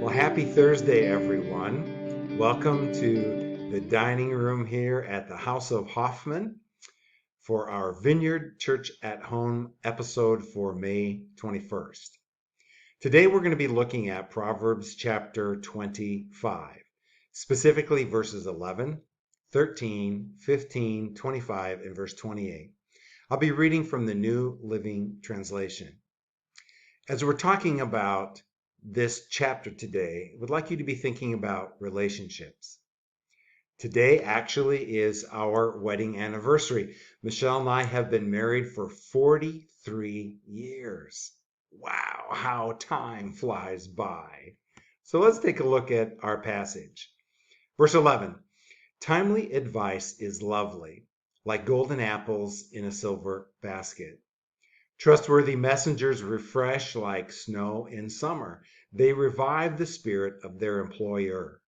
Well, happy Thursday, everyone. Welcome to the dining room here at the House of Hoffman for our Vineyard Church at Home episode for May 21st. Today, we're going to be looking at Proverbs chapter 25, specifically verses 11, 13, 15, 25, and verse 28. I'll be reading from the New Living Translation. As we're talking about this chapter today, I would like you to be thinking about relationships. Today actually is our wedding anniversary. Michelle and I have been married for 43 years. Wow, how time flies by. So let's take a look at our passage. Verse 11, timely advice is lovely, like golden apples in a silver basket. Trustworthy messengers refresh like snow in summer. They revive the spirit of their employer.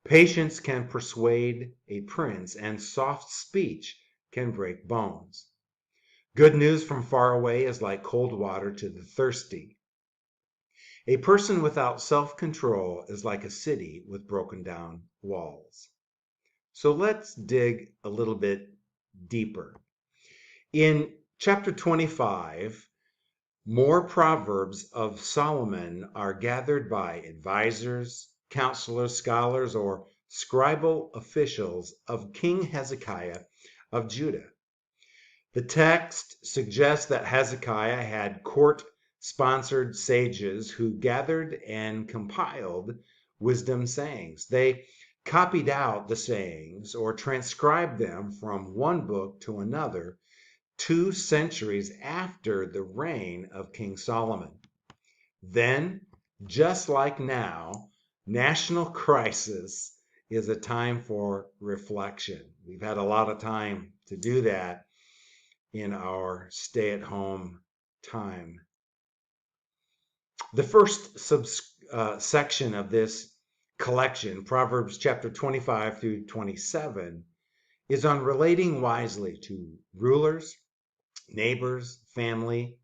Patience can persuade a prince, and soft speech can break bones. Good news from far away is like cold water to the thirsty. A person without self-control is like a city with broken down walls. So let's dig a little bit deeper. In chapter 25, more Proverbs of Solomon are gathered by advisors, counselors, scholars, or scribal officials of King Hezekiah of Judah. The text suggests that Hezekiah had court-sponsored sages who gathered and compiled wisdom sayings. They copied out the sayings or transcribed them from one book to another 2 centuries after the reign of King Solomon. Then, just like now, national crisis is a time for reflection. We've had a lot of time to do that in our stay-at-home time. The first section of this collection, Proverbs chapter 25 through 27, is on relating wisely to rulers, neighbors, family,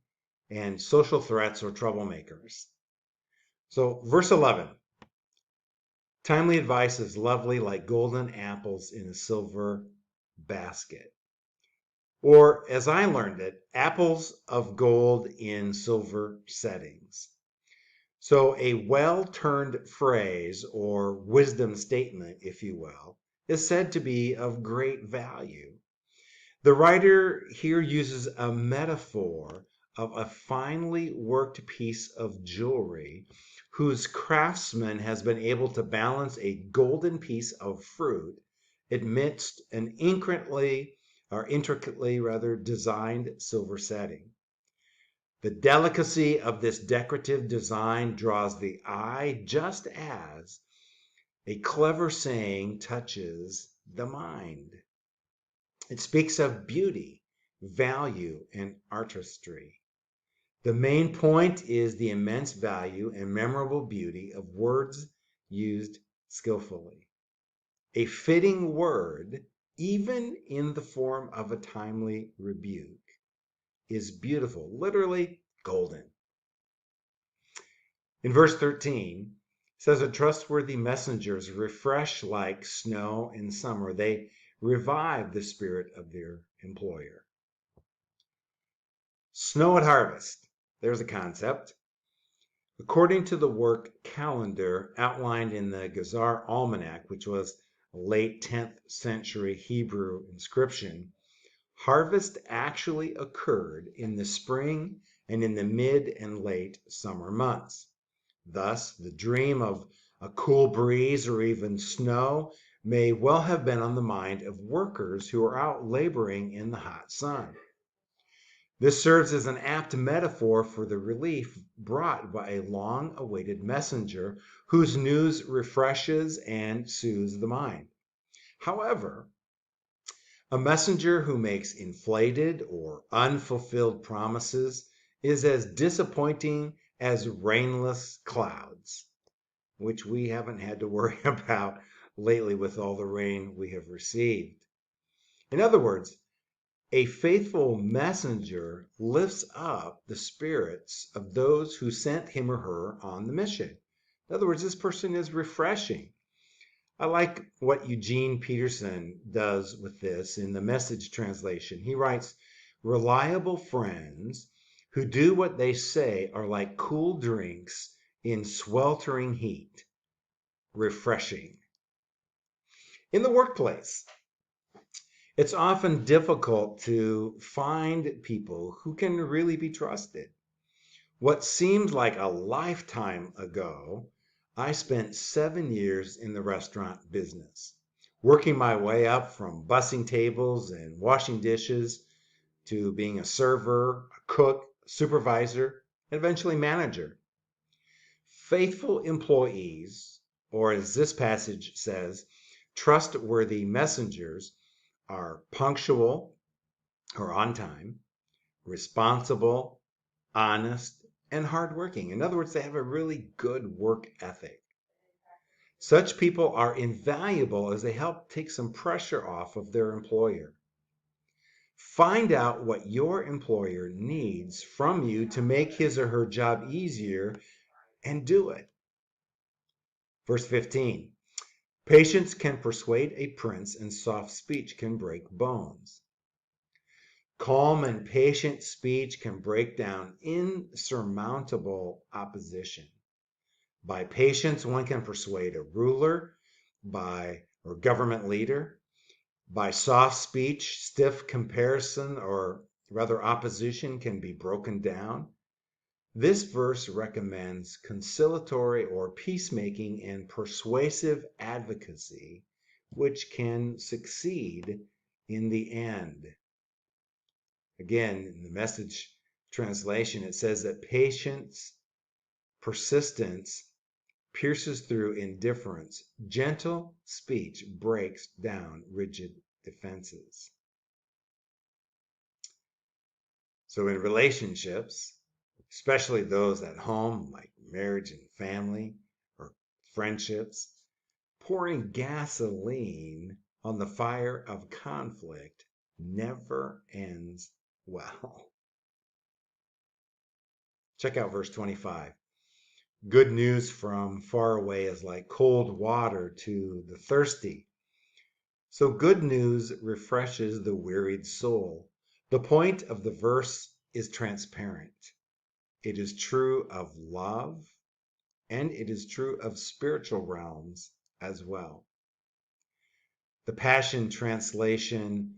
and social threats or troublemakers. So, verse 11, timely advice is lovely like golden apples in a silver basket. Or, as I learned it, apples of gold in silver settings. So, a well-turned phrase or wisdom statement, if you will, is said to be of great value. The writer here uses a metaphor of a finely worked piece of jewelry whose craftsman has been able to balance a golden piece of fruit amidst an intricately designed silver setting. The delicacy of this decorative design draws the eye just as a clever saying touches the mind. It speaks of beauty, value, and artistry. The main point is the immense value and memorable beauty of words used skillfully. A fitting word, even in the form of a timely rebuke, is beautiful, literally golden. In verse 13, it says that trustworthy messengers refresh like snow in summer. They revive the spirit of their employer. Snow at harvest. There's a concept. According to the work calendar outlined in the Gazar Almanac, which was a late 10th century Hebrew inscription, harvest actually occurred in the spring and in the mid and late summer months. Thus, the dream of a cool breeze or even snow may well have been on the mind of workers who are out laboring in the hot sun. This serves as an apt metaphor for the relief brought by a long-awaited messenger whose news refreshes and soothes the mind. However, a messenger who makes inflated or unfulfilled promises is as disappointing as rainless clouds, which we haven't had to worry about lately with all the rain we have received. In other words, a faithful messenger lifts up the spirits of those who sent him or her on the mission, In other words, this person is refreshing. I like what Eugene Peterson does with this in the Message translation. He writes, reliable friends who do what they say are like cool drinks in sweltering heat, refreshing. In the workplace, it's often difficult to find people who can really be trusted. What seemed like a lifetime ago, I spent 7 years in the restaurant business, working my way up from bussing tables and washing dishes to being a server, a cook, supervisor, and eventually manager. Faithful employees, or as this passage says, trustworthy messengers, are punctual or on time, responsible, honest, and hardworking. In other words, they have a really good work ethic. Such people are invaluable as they help take some pressure off of their employer. Find out what your employer needs from you to make his or her job easier and do it. Verse 15, patience can persuade a prince and soft speech can break bones. Calm and patient speech can break down insurmountable opposition. By patience, one can persuade a ruler or government leader. By soft speech, stiff comparison or rather opposition can be broken down. This verse recommends conciliatory or peacemaking and persuasive advocacy, which can succeed in the end. Again, in the Message translation, it says that patience, persistence, pierces through indifference. Gentle speech breaks down rigid defenses. So in relationships, especially those at home, like marriage and family or friendships, pouring gasoline on the fire of conflict never ends well. Check out verse 25. Good news from far away is like cold water to the thirsty. So good news refreshes the wearied soul. The point of the verse is transparent. It is true of love, and it is true of spiritual realms as well. The Passion Translation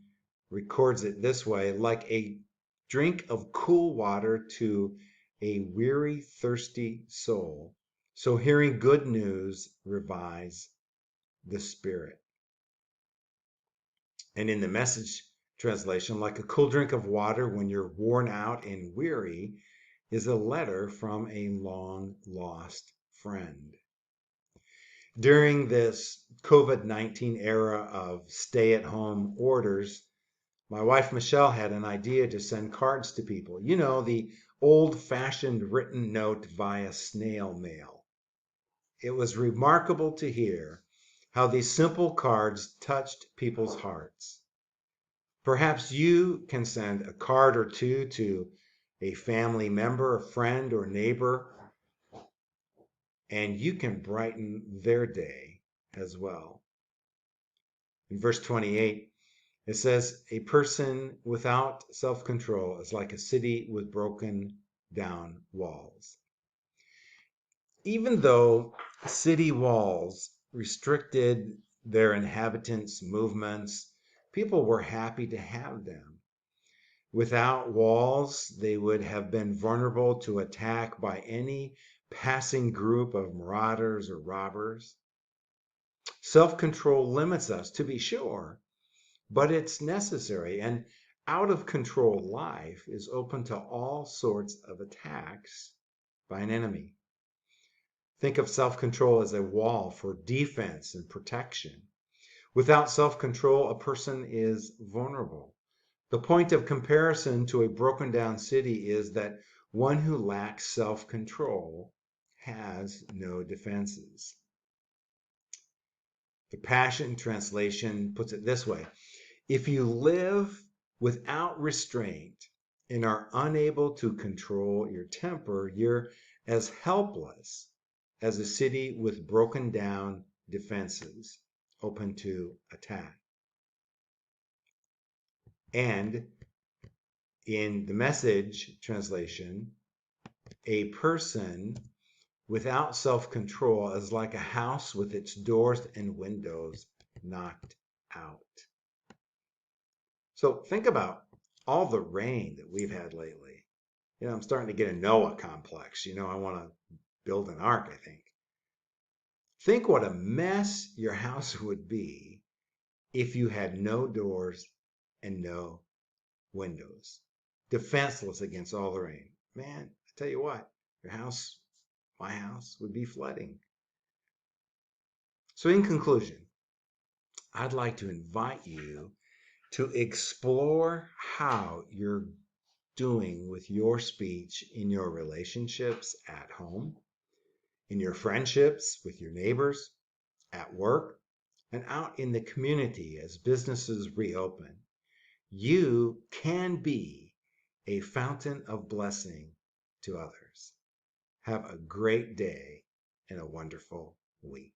records it this way, like a drink of cool water to a weary, thirsty soul. So hearing good news revives the spirit. And in the Message translation, like a cool drink of water when you're worn out and weary, is a letter from a long lost friend. During this COVID-19 era of stay-at-home orders, my wife Michelle had an idea to send cards to people. You know, the old-fashioned written note via snail mail. It was remarkable to hear how these simple cards touched people's hearts. Perhaps you can send a card or two to a family member, a friend, or neighbor, and you can brighten their day as well. In verse 28, it says, a person without self-control is like a city with broken down walls. Even though city walls restricted their inhabitants' movements, people were happy to have them. Without walls, they would have been vulnerable to attack by any passing group of marauders or robbers. Self-control limits us, to be sure, but it's necessary. And out of control life is open to all sorts of attacks by an enemy. Think of self-control as a wall for defense and protection. Without self-control, a person is vulnerable. The point of comparison to a broken down city is that one who lacks self-control has no defenses. The Passion Translation puts it this way: if you live without restraint and are unable to control your temper, you're as helpless as a city with broken down defenses, open to attack. And in the Message translation, a person without self-control is like a house with its doors and windows knocked out. So think about all the rain that we've had lately. I'm starting to get a Noah complex. I want to build an ark, I think. Think what a mess your house would be if you had no doors and no windows, defenseless against all the rain. Man, I tell you what, your house, my house, would be flooding. So in conclusion, I'd like to invite you to explore how you're doing with your speech in your relationships at home, in your friendships with your neighbors, at work, and out in the community as businesses reopen. You can be a fountain of blessing to others. Have a great day and a wonderful week.